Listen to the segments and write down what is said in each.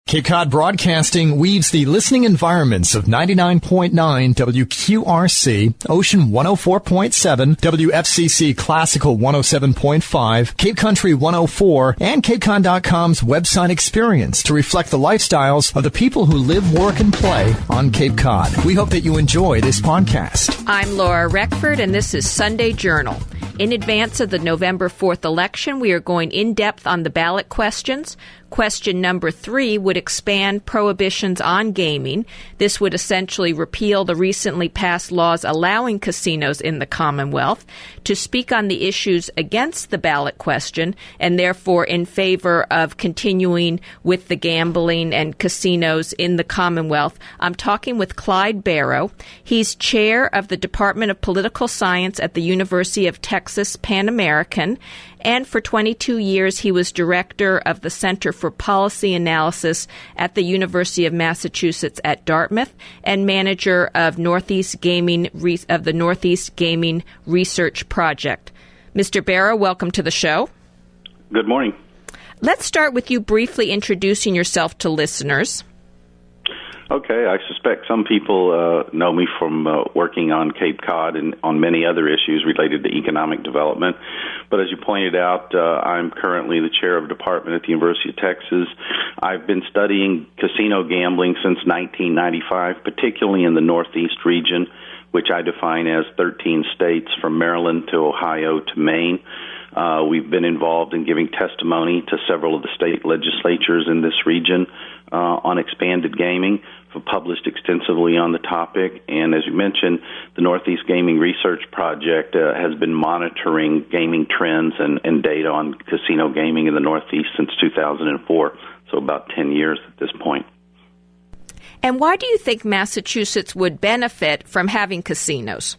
Cape Cod Broadcasting weaves the listening environments of 99.9 WQRC, Ocean 104.7, WFCC Classical 107.5, Cape Country 104, and CapeCon.com's website experience to reflect the lifestyles of the people who live, work, and play on Cape Cod. We hope that you enjoy this podcast. I'm Laura Reckford, and this is Sunday Journal. In advance of the November 4th election, we are going in-depth on the ballot questions. Question number 3 would expand prohibitions on gaming. This would essentially repeal the recently passed laws allowing casinos in the Commonwealth. To speak on the issues against the ballot question, and therefore in favor of continuing with the gambling and casinos in the Commonwealth, I'm talking with Clyde Barrow. He's chair of the Department of Political Science at the University of Texas Pan American, and for 22 years he was director of the Center for Policy Analysis at the University of Massachusetts at Dartmouth and manager of the Northeast Gaming Research Project. Mr. Barrow, welcome to the show. Good morning. Let's start with you briefly introducing yourself to listeners. Okay, I suspect some people know me from working on Cape Cod and on many other issues related to economic development. But as you pointed out, I'm currently the chair of a department at the University of Texas. I've been studying casino gambling since 1995, particularly in the Northeast region, which I define as 13 states from Maryland to Ohio to Maine. We've been involved in giving testimony to several of the state legislatures in this region on expanded gaming. We've published extensively on the topic, and as you mentioned, the Northeast Gaming Research Project has been monitoring gaming trends and data on casino gaming in the Northeast since 2004, so about 10 years at this point. And why do you think Massachusetts would benefit from having casinos?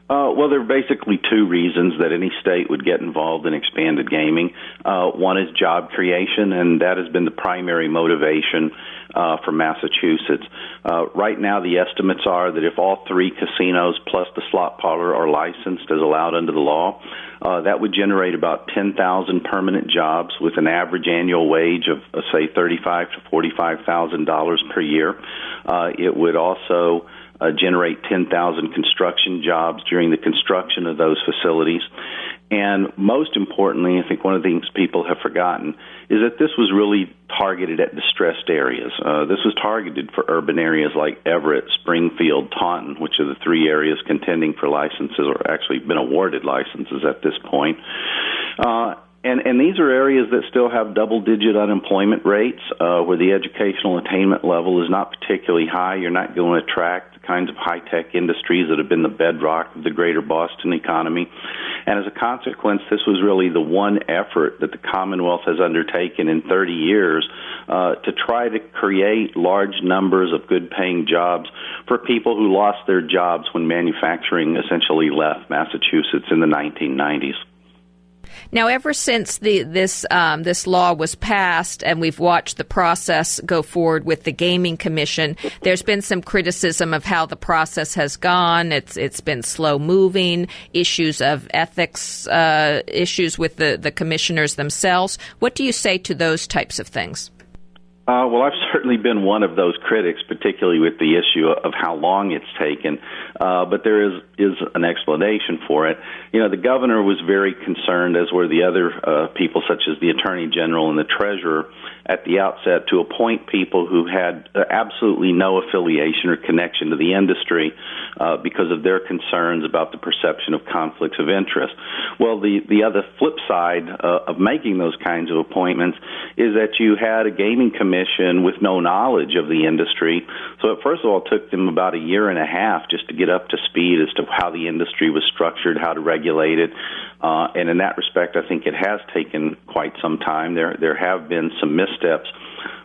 Well, there are basically two reasons that any state would get involved in expanded gaming. One is job creation, and that has been the primary motivation for Massachusetts. Right now, the estimates are that if all 3 casinos plus the slot parlor are licensed as allowed under the law, that would generate about 10,000 permanent jobs with an average annual wage of, say, $35,000 to $45,000 per year. It would also generate 10,000 construction jobs during the construction of those facilities. And most importantly, I think one of the things people have forgotten is that this was really targeted at distressed areas. This was targeted for urban areas like Everett, Springfield, Taunton, which are the 3 areas contending for licenses or actually been awarded licenses at this point. And these are areas that still have double-digit unemployment rates, where the educational attainment level is not particularly high. You're not going to attract the kinds of high-tech industries that have been the bedrock of the greater Boston economy. And as a consequence, this was really the one effort that the Commonwealth has undertaken in 30 years to try to create large numbers of good-paying jobs for people who lost their jobs when manufacturing essentially left Massachusetts in the 1990s. Now, ever since this law was passed and we've watched the process go forward with the Gaming Commission, there's been some criticism of how the process has gone. It's been slow-moving, issues of ethics, issues with the commissioners themselves. What do you say to those types of things? Well, I've certainly been one of those critics, particularly with the issue of how long it's taken. But there is an explanation for it. You know, the governor was very concerned, as were the other people, such as the attorney general and the treasurer, at the outset to appoint people who had absolutely no affiliation or connection to the industry because of their concerns about the perception of conflicts of interest. Well, the other flip side of making those kinds of appointments is that you had a gaming commission with no knowledge of the industry. So it first of all took them about a year and a half just to get up to speed as to how the industry was structured, how to regulate it. And in that respect, I think it has taken quite some time. There have been some missteps.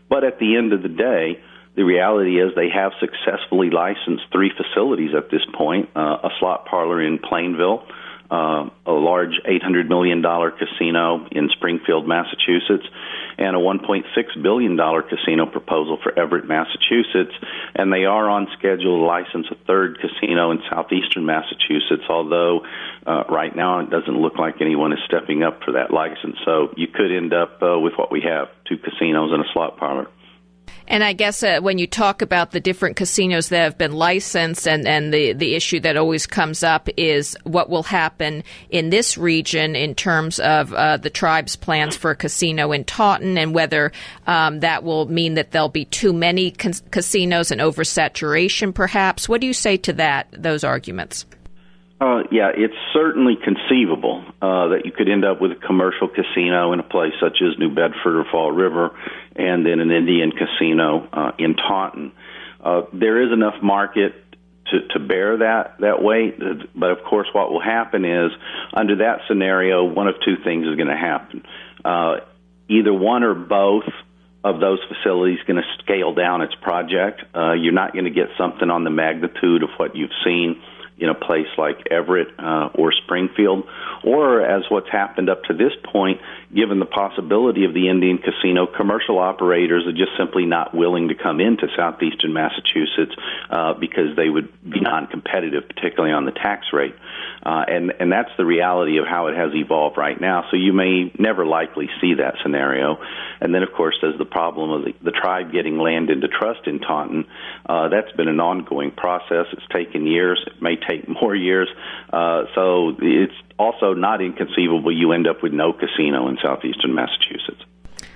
But at the end of the day, the reality is they have successfully licensed 3 facilities at this point, a slot parlor in Plainville, a large $800 million casino in Springfield, Massachusetts, and a $1.6 billion casino proposal for Everett, Massachusetts. And they are on schedule to license a third casino in southeastern Massachusetts, although right now it doesn't look like anyone is stepping up for that license. So you could end up with what we have, 2 casinos and a slot parlor. And I guess when you talk about the different casinos that have been licensed and the issue that always comes up is what will happen in this region in terms of the tribe's plans for a casino in Taunton and whether that will mean that there'll be too many casinos and oversaturation perhaps. What do you say to those arguments? Yeah, it's certainly conceivable that you could end up with a commercial casino in a place such as New Bedford or Fall River and then an Indian casino in Taunton. There is enough market to bear that weight, but of course what will happen is under that scenario, one of two things is going to happen. Either one or both of those facilities going to scale down its project. You're not going to get something on the magnitude of what you've seen in a place like Everett or Springfield, or as what's happened up to this point, given the possibility of the Indian casino, commercial operators are just simply not willing to come into southeastern Massachusetts because they would be non-competitive, particularly on the tax rate. And that's the reality of how it has evolved right now. So you may never likely see that scenario. And then, of course, there's the problem of the tribe getting land into trust in Taunton. That's been an ongoing process. It's taken years. It may take more years. So it's also not inconceivable you end up with no casino in southeastern Massachusetts.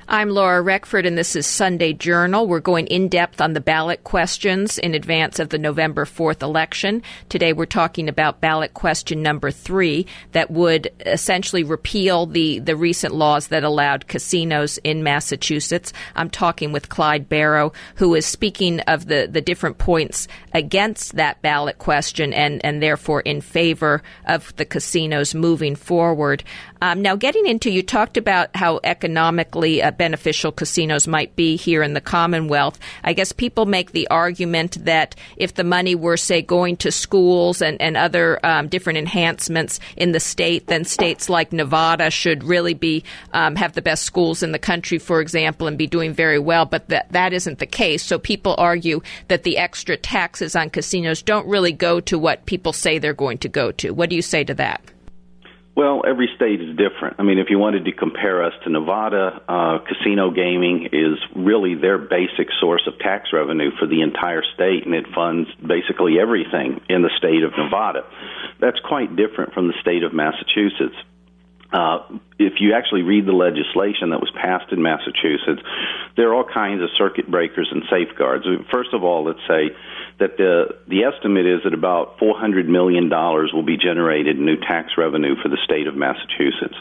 I'm Laura Reckford, and this is Sunday Journal. We're going in-depth on the ballot questions in advance of the November 4th election. Today we're talking about ballot question number 3 that would essentially repeal the recent laws that allowed casinos in Massachusetts. I'm talking with Clyde Barrow, who is speaking of the different points against that ballot question and therefore in favor of the casinos moving forward. Now, getting into, you talked about how economically beneficial casinos might be here in the Commonwealth. I guess people make the argument that if the money were, say, going to schools and other different enhancements in the state, then states like Nevada should really be have the best schools in the country, for example, and be doing very well. But that isn't the case. So people argue that the extra taxes on casinos don't really go to what people say they're going to go to. What do you say to that? Well, every state is different. I mean, if you wanted to compare us to Nevada, casino gaming is really their basic source of tax revenue for the entire state, and it funds basically everything in the state of Nevada. That's quite different from the state of Massachusetts. If you actually read the legislation that was passed in Massachusetts, there are all kinds of circuit breakers and safeguards. First of all, let's say that the estimate is that about $400 million will be generated in new tax revenue for the state of Massachusetts.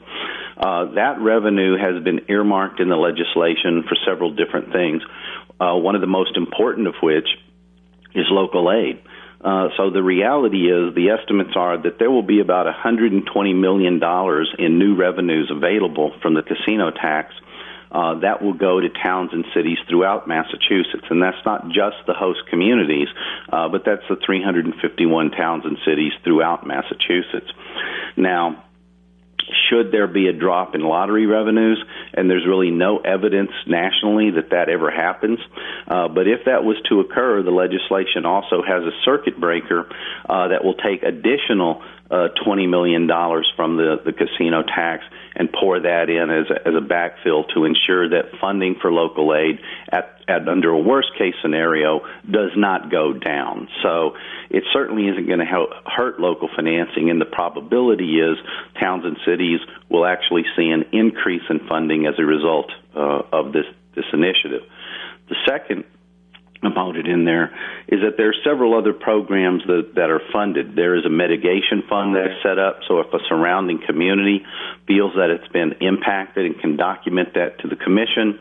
That revenue has been earmarked in the legislation for several different things, one of the most important of which is local aid. So the reality is the estimates are that there will be about $120 million in new revenues available from the casino tax that will go to towns and cities throughout Massachusetts. And that's not just the host communities, but that's the 351 towns and cities throughout Massachusetts. Now, should there be a drop in lottery revenues, and there's really no evidence nationally that ever happens, but if that was to occur, the legislation also has a circuit breaker that will take additional $20 million from the casino tax and pour that in as a backfill to ensure that funding for local aid at under a worst-case scenario does not go down. So it certainly isn't going to hurt local financing, and the probability is towns and cities will actually see an increase in funding as a result of this initiative. The second component in there is that there are several other programs that are funded. There is a mitigation fund that's set up, so if a surrounding community feels that it's been impacted and can document that to the commission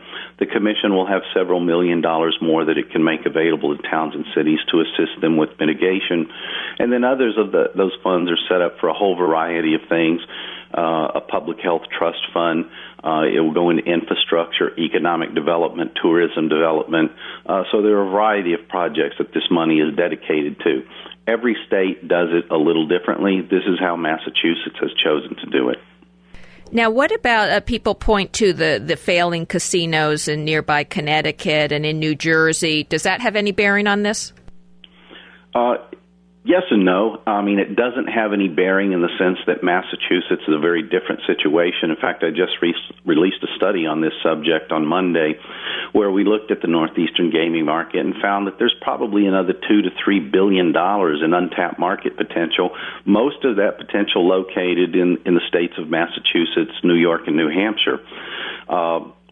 will have several $1 million more that it can make available to towns and cities to assist them with mitigation. And then others of those funds are set up for a whole variety of things. A public health trust fund. It will go into infrastructure, economic development, tourism development. So there are a variety of projects that this money is dedicated to. Every state does it a little differently. This is how Massachusetts has chosen to do it. Now, what about people point to the failing casinos in nearby Connecticut and in New Jersey? Does that have any bearing on this? Yes and no. I mean, it doesn't have any bearing in the sense that Massachusetts is a very different situation. In fact, I just released a study on this subject on Monday where we looked at the northeastern gaming market and found that there's probably another $2 to $3 billion in untapped market potential, most of that potential located in the states of Massachusetts, New York, and New Hampshire.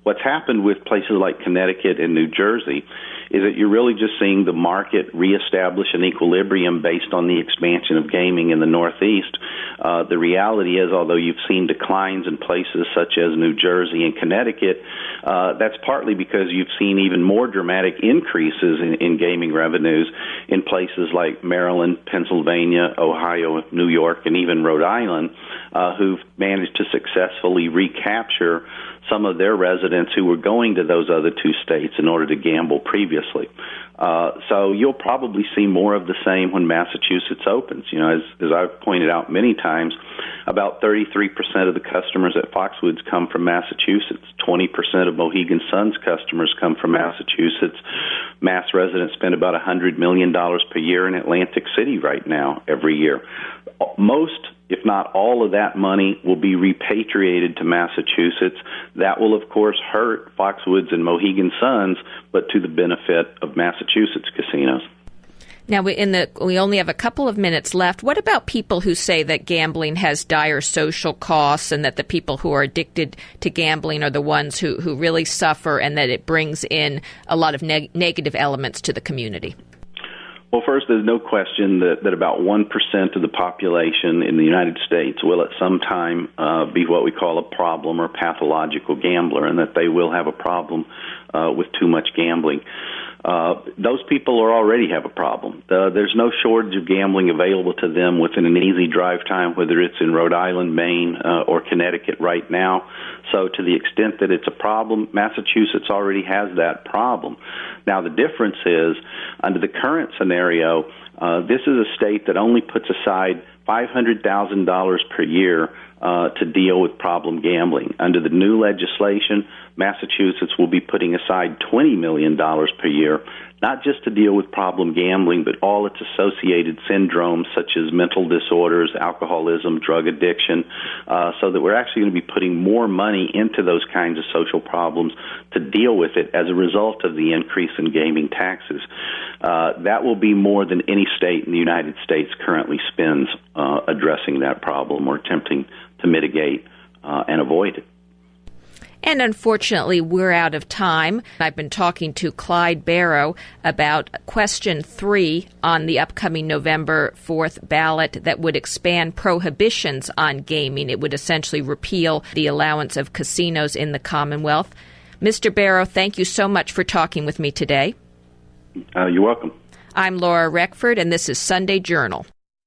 What's happened with places like Connecticut and New Jersey is that you're really just seeing the market reestablish an equilibrium based on the expansion of gaming in the Northeast. The reality is, although you've seen declines in places such as New Jersey and Connecticut, that's partly because you've seen even more dramatic increases in gaming revenues in places like Maryland, Pennsylvania, Ohio, New York, and even Rhode Island, who've managed to successfully recapture some of their residents who were going to those other two states in order to gamble previously. So you'll probably see more of the same when Massachusetts opens. You know, as I've pointed out many times, about 33% of the customers at Foxwoods come from Massachusetts. 20% of Mohegan Sun's customers come from Massachusetts. Mass residents spend about $100 million per year in Atlantic City right now, every year. Most, if not all of that money, will be repatriated to Massachusetts. That will, of course, hurt Foxwoods and Mohegan Sun's, but to the benefit of Massachusetts casinos. Now, we only have a couple of minutes left. What about people who say that gambling has dire social costs and that the people who are addicted to gambling are the ones who really suffer and that it brings in a lot of negative elements to the community? Well, first, there's no question that about 1% of the population in the United States will at some time be what we call a problem or pathological gambler, and that they will have a problem with too much gambling. Those people already have a problem. There's no shortage of gambling available to them within an easy drive time, whether it's in Rhode Island, Maine, or Connecticut right now. So to the extent that it's a problem, Massachusetts already has that problem. Now, the difference is, under the current scenario, this is a state that only puts aside $500,000 per year to deal with problem gambling. Under the new legislation, Massachusetts will be putting aside $20 million per year, not just to deal with problem gambling, but all its associated syndromes such as mental disorders, alcoholism, drug addiction, so that we're actually going to be putting more money into those kinds of social problems to deal with it as a result of the increase in gaming taxes. That will be more than any state in the United States currently spends addressing that problem or attempting to mitigate and avoid it. And unfortunately, we're out of time. I've been talking to Clyde Barrow about question 3 on the upcoming November 4th ballot that would expand prohibitions on gaming. It would essentially repeal the allowance of casinos in the Commonwealth. Mr. Barrow, thank you so much for talking with me today. You're welcome. I'm Laura Reckford, and this is Sunday Journal.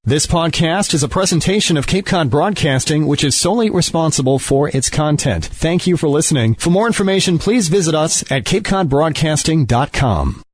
This podcast is a presentation of Cape Cod Broadcasting, which is solely responsible for its content. Thank you for listening. For more information, please visit us at capecodbroadcasting.com.